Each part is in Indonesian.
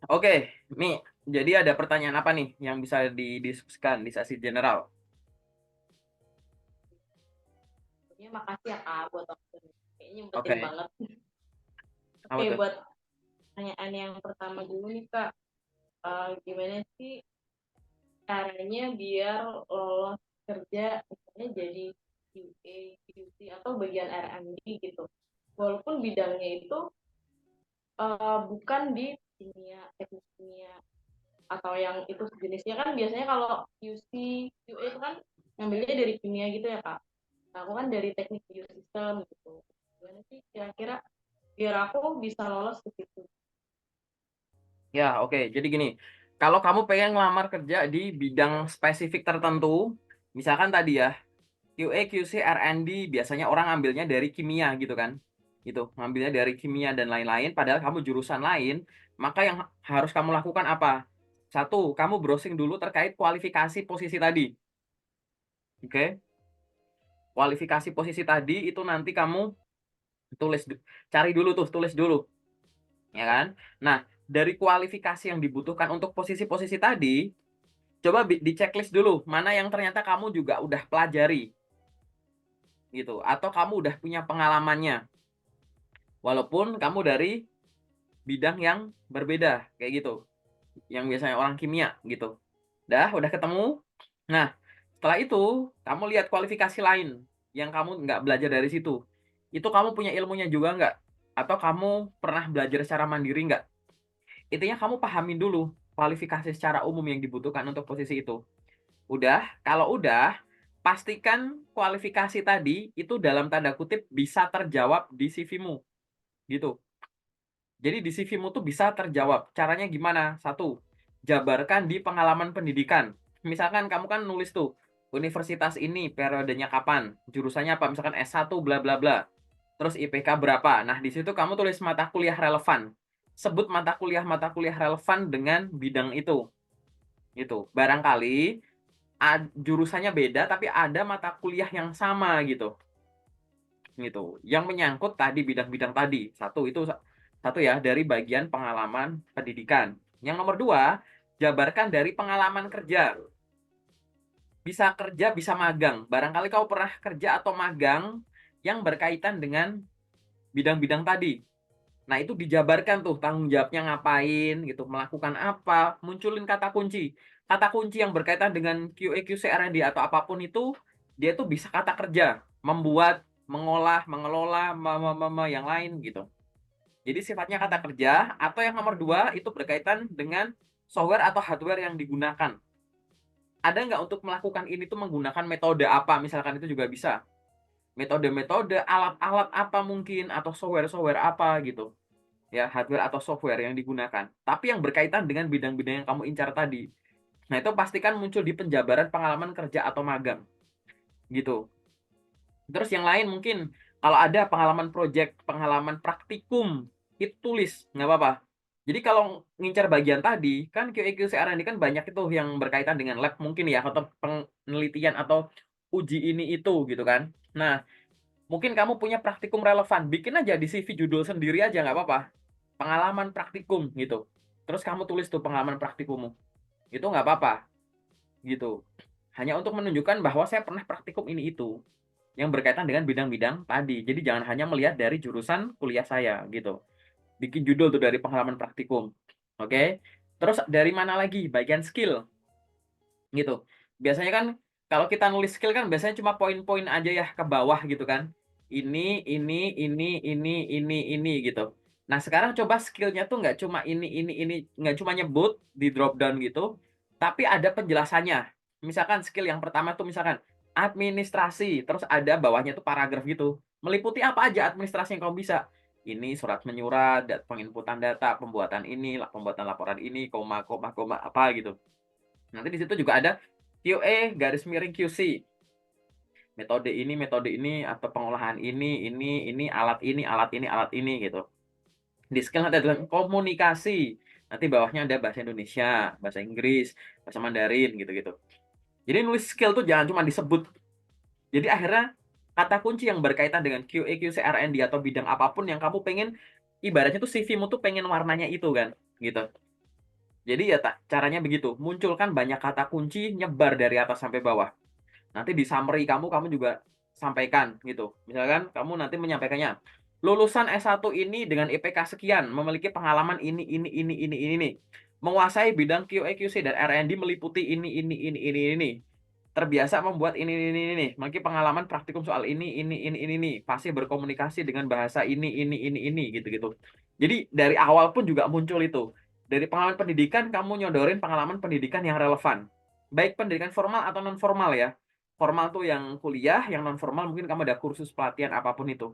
Oke, nih, jadi ada pertanyaan apa nih yang bisa didiskusikan di sesi general? Sebelumnya makasih ya Kak buat waktunya. Kayaknya nyempetin Oke, banget. apa Oke, tuh? buat pertanyaan yang pertama dulu nih Kak. Gimana sih caranya biar lolos kerja misalnya jadi QA, QC atau bagian R&D gitu. Walaupun bidangnya itu bukan di kimia, teknik kimia atau yang itu sejenisnya kan biasanya kalau QC, QA itu kan ngambilnya dari kimia gitu ya Kak. Nah, aku kan dari teknik biosistem gitu. Gimana sih kira-kira biar aku bisa lolos ke situ? Ya, oke. Jadi gini, kalau kamu pengen ngelamar kerja di bidang spesifik tertentu, misalkan tadi ya, QA, QC, R&D, biasanya orang ambilnya dari kimia gitu kan. Gitu, ngambilnya dari kimia dan lain-lain, padahal kamu jurusan lain, maka yang harus kamu lakukan apa? Satu, kamu browsing dulu terkait kualifikasi posisi tadi. Oke? Kualifikasi posisi tadi itu nanti kamu tulis, cari dulu tuh, tulis dulu. Ya kan? Nah, dari kualifikasi yang dibutuhkan untuk posisi-posisi tadi, coba di checklist dulu mana yang ternyata kamu juga udah pelajari gitu atau kamu udah punya pengalamannya walaupun kamu dari bidang yang berbeda kayak gitu yang biasanya orang kimia gitu. Udah ketemu. Nah, setelah itu kamu lihat kualifikasi lain yang kamu nggak belajar dari situ. Itu kamu punya ilmunya juga nggak? Atau kamu pernah belajar secara mandiri nggak? Intinya kamu pahamin dulu kualifikasi secara umum yang dibutuhkan untuk posisi itu. Kalau udah, pastikan kualifikasi tadi itu dalam tanda kutip bisa terjawab di CV-mu, gitu. Jadi di CV-mu tuh bisa terjawab. Caranya gimana? Satu, jabarkan di pengalaman pendidikan. Misalkan kamu kan nulis tuh, universitas ini periodenya kapan, jurusannya apa, misalkan S1 bla bla bla. Terus IPK berapa. Nah, di situ kamu tulis mata kuliah relevan. Sebut mata kuliah relevan dengan bidang itu. Gitu. Barangkali jurusannya beda tapi ada mata kuliah yang sama gitu yang menyangkut tadi bidang-bidang tadi satu ya dari bagian pengalaman pendidikan. Yang nomor dua, jabarkan dari pengalaman kerja, bisa kerja bisa magang. Barangkali kau pernah kerja atau magang yang berkaitan dengan bidang-bidang tadi. Nah, itu dijabarkan tuh tanggung jawabnya ngapain gitu, melakukan apa, munculin kata kunci. Kata kunci yang berkaitan dengan QA, QC, R&D atau apapun itu, dia tuh bisa kata kerja, membuat, mengolah, mengelola, yang lain gitu. Jadi sifatnya kata kerja, atau yang nomor dua itu berkaitan dengan software atau hardware yang digunakan. Ada nggak untuk melakukan ini tuh menggunakan metode apa, misalkan itu juga bisa. Metode-metode, alat-alat apa mungkin, atau software-software apa gitu ya, hardware atau software yang digunakan, tapi yang berkaitan dengan bidang-bidang yang kamu incar tadi. Nah, itu pastikan muncul di penjabaran pengalaman kerja atau magang gitu. Terus yang lain mungkin kalau ada pengalaman project, pengalaman praktikum, itu tulis, nggak apa-apa. Jadi kalau ngincar bagian tadi, kan QA/QC ini kan banyak itu yang berkaitan dengan lab mungkin ya, atau penelitian atau uji ini itu gitu kan. Nah, mungkin kamu punya praktikum relevan, bikin aja di CV judul sendiri aja nggak apa-apa. Pengalaman praktikum gitu. Terus kamu tulis tuh pengalaman praktikummu. Itu nggak apa-apa gitu. Hanya untuk menunjukkan bahwa saya pernah praktikum ini itu yang berkaitan dengan bidang-bidang tadi. Jadi jangan hanya melihat dari jurusan kuliah saya gitu. Bikin judul tuh dari pengalaman praktikum. Oke. Terus dari mana lagi? Bagian skill gitu. Biasanya kan kalau kita nulis skill kan biasanya cuma poin-poin aja ya ke bawah gitu kan. Ini, ini gitu. Nah, sekarang coba skillnya tuh nggak cuma ini, nggak cuma nyebut di drop down gitu, tapi ada penjelasannya. Misalkan skill yang pertama tuh misalkan administrasi, terus ada bawahnya tuh paragraf gitu. Meliputi apa aja administrasi yang kamu bisa. Ini surat menyurat, penginputan data, pembuatan ini, pembuatan laporan ini, koma, apa gitu. Nanti di situ juga ada QA garis miring QC. Metode ini atau pengolahan ini, alat ini gitu. Di skill nanti ada komunikasi. Nanti bawahnya ada bahasa Indonesia, bahasa Inggris, bahasa Mandarin gitu-gitu. Jadi nulis skill tuh jangan cuma disebut. Jadi akhirnya kata kunci yang berkaitan dengan QA, QC, R&D atau bidang apapun yang kamu pengen, ibaratnya tuh CV-mu tuh pengen warnanya itu kan, gitu. Jadi ya caranya begitu, munculkan banyak kata kunci, nyebar dari atas sampai bawah. Nanti di summary kamu juga sampaikan gitu. Misalkan kamu nanti menyampaikannya, lulusan S1 ini dengan IPK sekian, memiliki pengalaman ini nih. Menguasai bidang QA QC dan R&D meliputi ini. Terbiasa membuat ini. Memiliki pengalaman praktikum soal ini nih. Fasih berkomunikasi dengan bahasa ini gitu-gitu. Jadi dari awal pun juga muncul itu. Dari pengalaman pendidikan kamu nyodorin pengalaman pendidikan yang relevan. Baik pendidikan formal atau non formal ya. Formal tuh yang kuliah, yang non formal mungkin kamu ada kursus pelatihan apapun itu.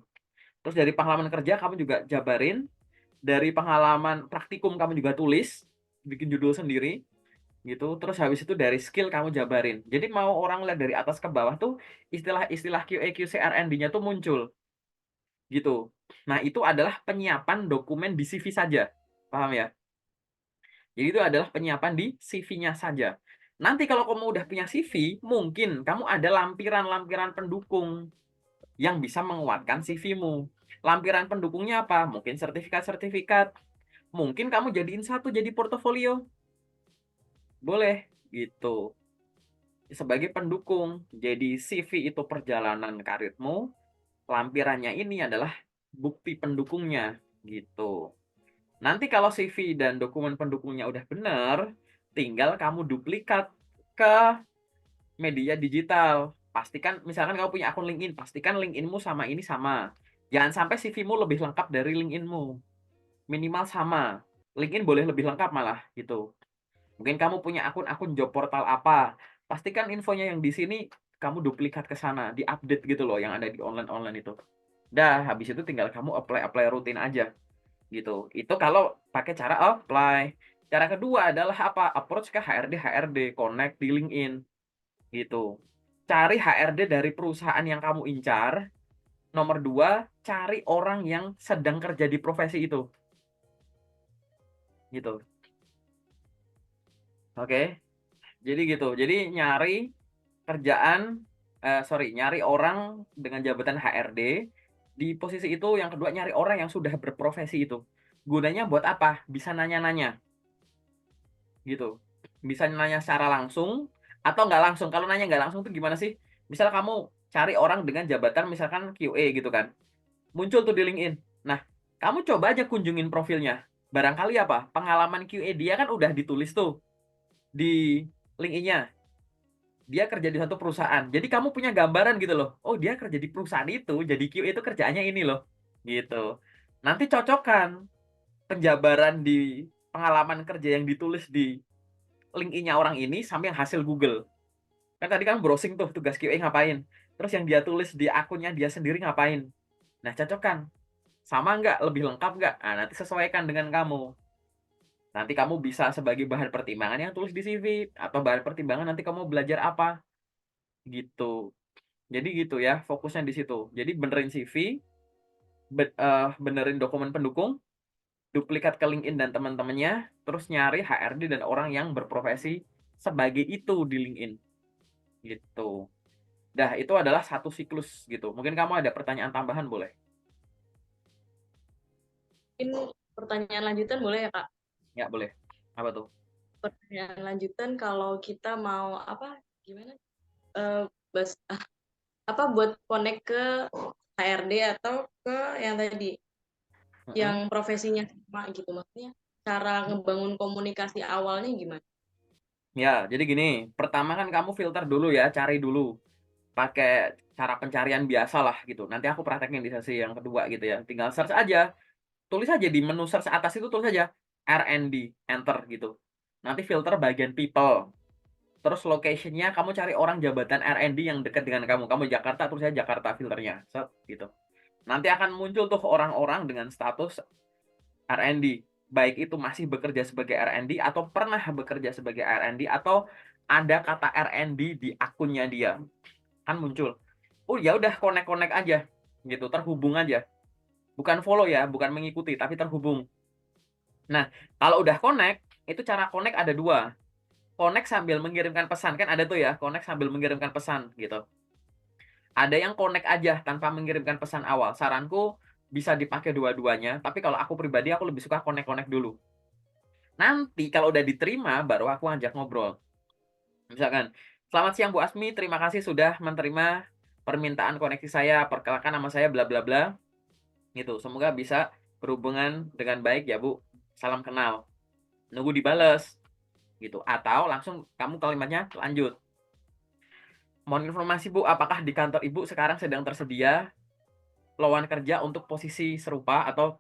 Terus dari pengalaman kerja kamu juga jabarin, dari pengalaman praktikum kamu juga tulis, bikin judul sendiri gitu. Terus habis itu dari skill kamu jabarin. Jadi mau orang lihat dari atas ke bawah tuh istilah-istilah QA QC R&D-nya tuh muncul gitu. Nah, itu adalah penyiapan dokumen di CV saja. Paham ya? Jadi itu adalah penyiapan di CV-nya saja. Nanti kalau kamu udah punya CV, mungkin kamu ada lampiran-lampiran pendukung yang bisa menguatkan CV-mu. Lampiran pendukungnya apa? Mungkin sertifikat-sertifikat. Mungkin kamu jadiin satu jadi portofolio. Boleh gitu. Sebagai pendukung. Jadi CV itu perjalanan karirmu, lampirannya ini adalah bukti pendukungnya gitu. Nanti kalau CV dan dokumen pendukungnya udah benar, tinggal kamu duplikat ke media digital. Pastikan, misalkan kamu punya akun LinkedIn, pastikan LinkedIn-mu sama ini sama. Jangan sampai CV-mu lebih lengkap dari LinkedIn-mu. Minimal sama. LinkedIn boleh lebih lengkap malah gitu. Mungkin kamu punya akun-akun job portal apa. Pastikan infonya yang di sini kamu duplikat ke sana, diupdate gitu loh yang ada di online-online itu. Dah, habis itu tinggal kamu apply rutin aja gitu. Itu kalau pakai cara apply. Cara kedua adalah apa? Approach ke HRD, connect di LinkedIn gitu. Cari HRD dari perusahaan yang kamu incar. Nomor dua, cari orang yang sedang kerja di profesi itu. Gitu. Oke. Jadi gitu. Jadi nyari orang dengan jabatan HRD di posisi itu. Yang kedua, nyari orang yang sudah berprofesi itu. Gunanya buat apa? Bisa nanya-nanya gitu. Bisa nanya secara langsung atau nggak langsung. Kalau nanya nggak langsung tuh gimana sih? Misal kamu cari orang dengan jabatan misalkan QA gitu kan. Muncul tuh di LinkedIn. Nah, kamu coba aja kunjungin profilnya. Barangkali apa? Pengalaman QA dia kan udah ditulis tuh di LinkedIn-nya. Dia kerja di satu perusahaan. Jadi kamu punya gambaran gitu loh. Oh, dia kerja di perusahaan itu, jadi QA itu kerjaannya ini loh. Gitu. Nanti cocokkan penjabaran di pengalaman kerja yang ditulis di LinkedIn-nya orang ini sama yang hasil Google. Kan tadi kan browsing tuh tugas QA ngapain. Terus yang dia tulis di akunnya dia sendiri ngapain. Nah, cocokkan. Sama nggak? Lebih lengkap nggak? Nah, nanti sesuaikan dengan kamu. Nanti kamu bisa sebagai bahan pertimbangan yang tulis di CV. Atau bahan pertimbangan nanti kamu belajar apa. Gitu. Jadi gitu ya, fokusnya di situ. Jadi benerin CV, benerin dokumen pendukung, duplikat ke LinkedIn dan teman-temannya, terus nyari HRD dan orang yang berprofesi sebagai itu di LinkedIn. Gitu. Dah, itu adalah satu siklus gitu. Mungkin kamu ada pertanyaan tambahan boleh? Mungkin pertanyaan lanjutan boleh ya, Kak? Ya, boleh. Apa tuh? Pertanyaan lanjutan kalau kita mau apa gimana? Eh bas apa buat connect ke HRD atau ke yang tadi Mm-mm. yang profesinya sama gitu maksudnya cara ngebangun komunikasi awalnya gimana? Ya, jadi gini. Pertama kan kamu filter dulu ya, cari dulu. Pakai cara pencarian biasa lah gitu. Nanti aku praktekin di sesi yang kedua gitu ya. Tinggal search aja. Tulis aja di menu search atas itu, tulis aja R&D, enter gitu. Nanti filter bagian people. Terus location-nya kamu cari orang jabatan R&D yang dekat dengan kamu. Kamu Jakarta, tulis aja Jakarta filternya. Set, gitu. Nanti akan muncul tuh orang-orang dengan status R&D. Baik itu masih bekerja sebagai R&D atau pernah bekerja sebagai R&D atau ada kata R&D di akunnya dia. Kan muncul. Oh, ya udah connect-connect aja gitu, terhubung aja. Bukan follow ya, bukan mengikuti, tapi terhubung. Nah, kalau udah connect, itu cara connect ada dua. Connect sambil mengirimkan pesan, kan ada tuh ya, connect sambil mengirimkan pesan gitu. Ada yang connect aja tanpa mengirimkan pesan awal. Saranku bisa dipakai dua-duanya, tapi kalau aku pribadi aku lebih suka connect-connect dulu. Nanti kalau udah diterima baru aku ajak ngobrol. Misalkan, "Selamat siang Bu Asmi, terima kasih sudah menerima permintaan koneksi saya. Perkenalkan nama saya bla bla bla." Gitu. "Semoga bisa berhubungan dengan baik ya Bu. Salam kenal." Nunggu dibales gitu. Atau langsung kamu kalimatnya lanjut. "Mohon informasi Bu, apakah di kantor Ibu sekarang sedang tersedia lowongan kerja untuk posisi serupa atau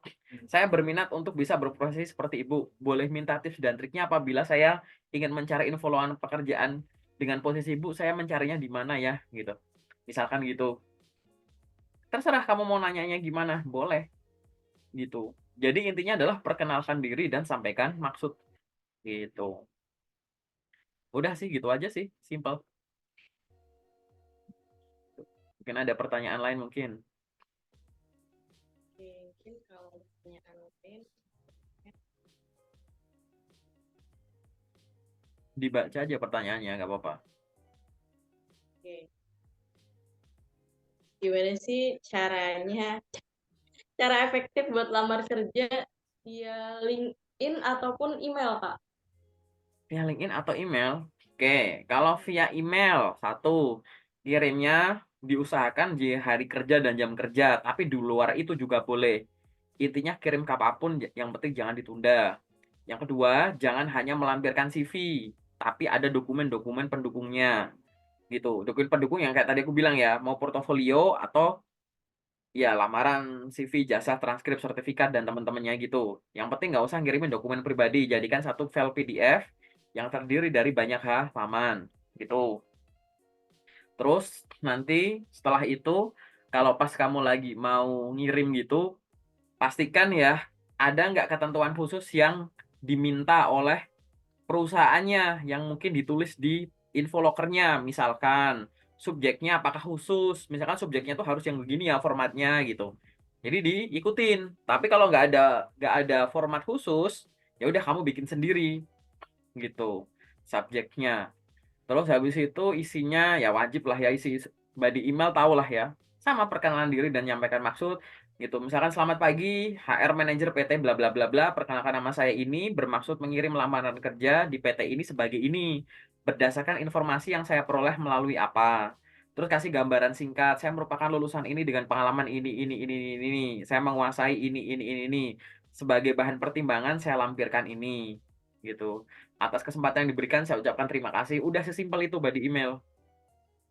saya berminat untuk bisa berprofesi seperti Ibu. Boleh minta tips dan triknya apabila saya ingin mencari info lowongan pekerjaan dengan posisi Ibu, saya mencarinya di mana ya?" Gitu. Misalkan gitu. Terserah kamu mau nanyanya gimana, boleh gitu. Jadi intinya adalah perkenalkan diri dan sampaikan maksud gitu. Udah sih gitu aja sih, simpel. Mungkin ada pertanyaan lain mungkin. Oke, mungkin kalau pertanyaan lain, Dibaca aja pertanyaannya, nggak apa-apa. oke. Gimana sih cara efektif buat lamar kerja via LinkedIn ataupun email, Kak? Via LinkedIn atau email? Oke, kalau via email, satu, kirimnya diusahakan di hari kerja dan jam kerja, tapi di luar itu juga boleh. Intinya kirim kapanpun, yang penting jangan ditunda. Yang kedua, jangan hanya melampirkan CV, tapi ada dokumen-dokumen pendukungnya. Gitu. Dokumen pendukung yang kayak tadi aku bilang ya, mau portofolio atau ya lamaran, CV, jasa, transkrip, sertifikat, dan teman-temannya gitu. Yang penting nggak usah ngirimin dokumen pribadi, jadikan satu file PDF yang terdiri dari banyak halaman gitu. Terus nanti setelah itu, kalau pas kamu lagi mau ngirim gitu, pastikan ya ada nggak ketentuan khusus yang diminta oleh perusahaannya yang mungkin ditulis di info locker-nya. Misalkan subjeknya apakah khusus, misalkan subjeknya tuh harus yang begini ya formatnya gitu. Jadi diikutin. Tapi kalau nggak ada format khusus, ya udah kamu bikin sendiri gitu subjeknya. Terus habis itu isinya ya wajib lah ya isi body email tahu lah ya. Sama perkenalan diri dan nyampaikan maksud gitu. Misalkan selamat pagi, HR manajer PT bla bla bla bla, perkenalkan nama saya ini bermaksud mengirim lamaran kerja di PT ini sebagai ini berdasarkan informasi yang saya peroleh melalui apa. Terus kasih gambaran singkat, saya merupakan lulusan ini dengan pengalaman ini. Saya menguasai ini. Sebagai bahan pertimbangan saya lampirkan ini gitu. Atas kesempatan yang diberikan saya ucapkan terima kasih. Udah sesimpel itu body email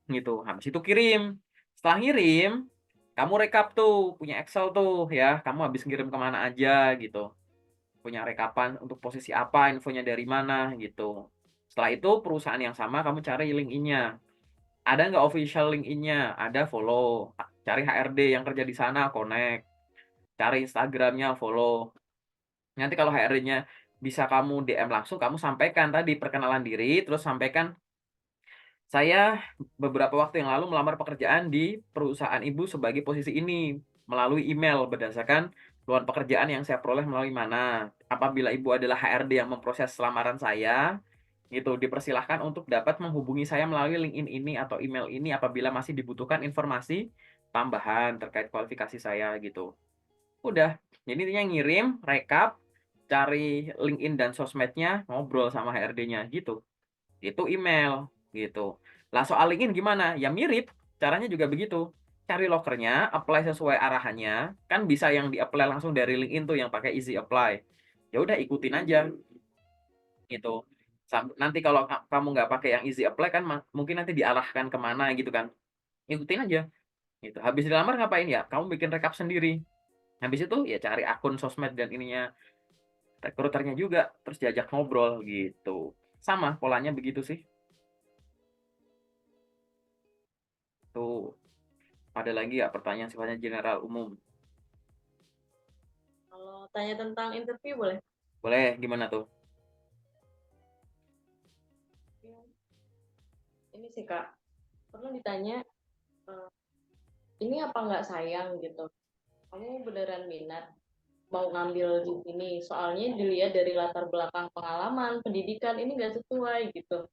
gitu. Habis itu kirim. Setelah ngirim, kamu rekap tuh, punya Excel tuh ya. Kamu habis ngirim kemana aja gitu. Punya rekapan untuk posisi apa, infonya dari mana gitu. Setelah itu perusahaan yang sama kamu cari LinkedIn-nya. Ada nggak official LinkedIn-nya? Ada, follow. Cari HRD yang kerja di sana, connect. Cari Instagram-nya, follow. Nanti kalau HRD-nya bisa kamu DM langsung, kamu sampaikan tadi perkenalan diri, terus sampaikan, "Saya beberapa waktu yang lalu melamar pekerjaan di perusahaan Ibu sebagai posisi ini melalui email berdasarkan lowongan pekerjaan yang saya peroleh melalui mana. Apabila Ibu adalah HRD yang memproses lamaran saya, gitu, dipersilahkan untuk dapat menghubungi saya melalui LinkedIn ini atau email ini apabila masih dibutuhkan informasi tambahan terkait kualifikasi saya," gitu. Udah, jadi intinya ngirim, rekap, cari LinkedIn dan sosmednya, ngobrol sama HRD-nya gitu. Itu email gitu. Lah soal LinkedIn gimana? Ya mirip, caranya juga begitu. Cari lokernya, apply sesuai arahannya, kan bisa yang di-apply langsung dari LinkedIn tuh yang pakai easy apply. Ya udah ikutin aja gitu. Nanti kalau kamu nggak pakai yang easy apply kan mungkin nanti diarahkan kemana gitu kan. Ikutin aja gitu. Habis dilamar ngapain ya? Kamu bikin rekap sendiri. Habis itu ya cari akun sosmed dan ininya rekruternya juga, terus diajak ngobrol gitu. Sama polanya begitu sih. Tuh, ada lagi ya pertanyaan sifatnya general umum? Kalau tanya tentang interview boleh? Boleh, gimana tuh? Ini sih, Kak, pernah ditanya, eh, ini apa nggak sayang gitu? Kamu beneran minat mau ngambil di sini? Soalnya dilihat dari latar belakang pengalaman, pendidikan ini nggak sesuai gitu.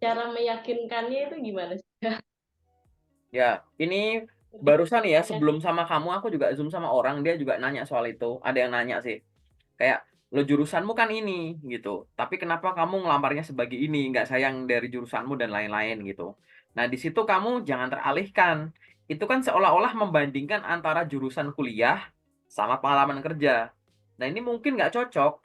Cara meyakinkannya itu gimana sih? Ya, ini Lebih barusan ya sebelum meyakinkan. sama kamu aku juga Zoom sama orang dia juga nanya soal itu. Ada yang nanya sih. Kayak lo jurusanmu kan ini gitu, tapi kenapa kamu ngelamarnya sebagai ini, nggak sayang dari jurusanmu dan lain-lain gitu. Nah, di situ kamu jangan teralihkan. Itu kan seolah-olah membandingkan antara jurusan kuliah sama pengalaman kerja. Nah, ini mungkin nggak cocok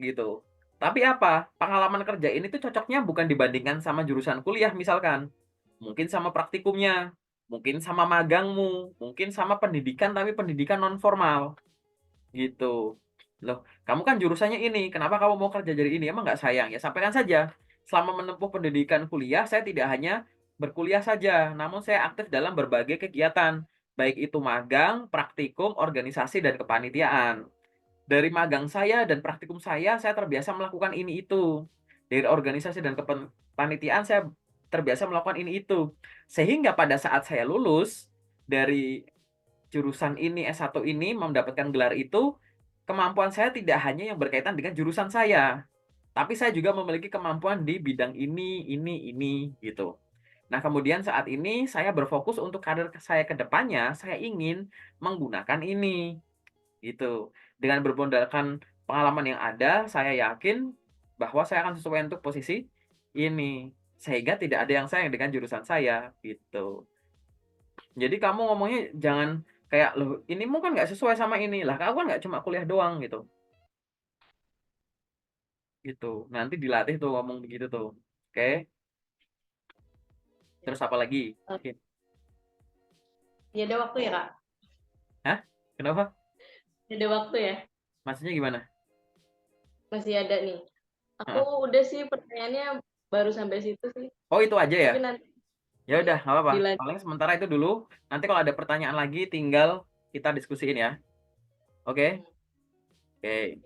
gitu. Tapi apa? Pengalaman kerja ini tuh cocoknya bukan dibandingkan sama jurusan kuliah misalkan. Mungkin sama praktikumnya, mungkin sama magangmu, mungkin sama pendidikan tapi pendidikan non formal gitu. Loh, kamu kan jurusannya ini, kenapa kamu mau kerja jadi ini? Emang nggak sayang? Ya sampaikan saja. Selama menempuh pendidikan kuliah, saya tidak hanya berkuliah saja, namun saya aktif dalam berbagai kegiatan, baik itu magang, praktikum, organisasi, dan kepanitiaan. Dari magang saya dan praktikum saya terbiasa melakukan ini itu. Dari organisasi dan kepanitiaan, saya terbiasa melakukan ini itu. Sehingga pada saat saya lulus dari jurusan ini, S1 ini, mendapatkan gelar itu, kemampuan saya tidak hanya yang berkaitan dengan jurusan saya, tapi saya juga memiliki kemampuan di bidang ini, gitu. Nah, kemudian saat ini saya berfokus untuk karir saya ke depannya, saya ingin menggunakan ini, gitu. Dengan bermodalkan pengalaman yang ada, saya yakin bahwa saya akan sesuai untuk posisi ini, sehingga tidak ada yang sayang dengan jurusan saya, gitu. Jadi kamu ngomongnya jangan kayak, "Loh, inimu kan nggak sesuai sama ini." Lah, kamu kan nggak cuma kuliah doang gitu. Gitu. Nanti dilatih tuh ngomong begitu tuh. Oke. Terus apa lagi? Eh, Ya ada waktu ya Kak? Hah? Kenapa? Ya ada waktu ya? Maksudnya gimana? Masih ada nih. Aku Heeh. udah sih pertanyaannya baru sampai situ sih. Oh, itu aja ya? Tapi nanti Ya udah, nggak apa-apa. dilanjut. Paling sementara itu dulu. Nanti kalau ada pertanyaan lagi tinggal kita diskusiin ya. Oke? Oke.